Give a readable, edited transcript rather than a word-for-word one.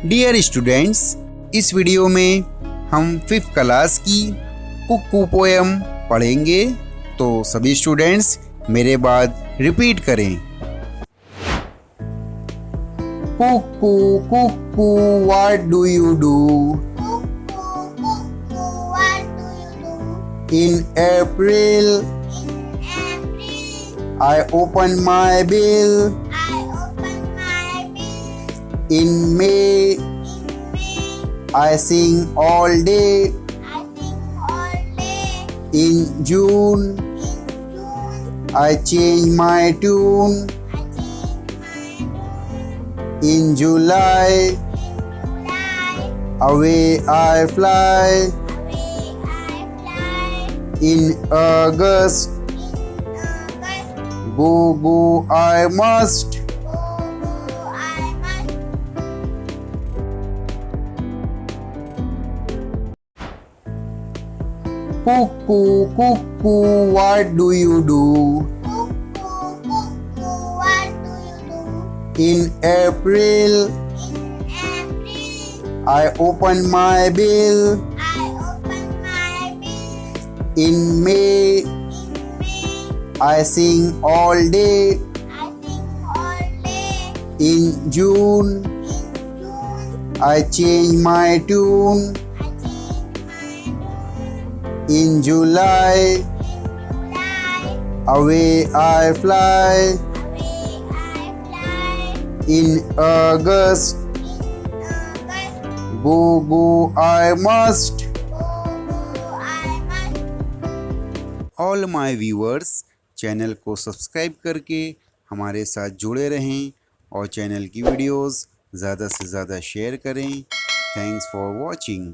Dear students, इस video में हम 5th क्लास की कुक्कू पोएम पढ़ेंगे। तो सभी स्टूडेंट्स मेरे बाद रिपीट करें। Cuckoo cuckoo what do you do? In April, I open my bill. In May, I sing all day. In June, I change my tune. In July, away I fly. In August, go I must. Cuckoo, cuckoo, what do you do? In April, I open my bill. In May, I sing all day. In June, I change my tune. In July, away I fly. In August, go I must. All my viewers, channel को subscribe करके हमारे साथ जुड़े रहें और channel की videos ज़्यादा से ज़्यादा शेयर करें। Thanks for watching.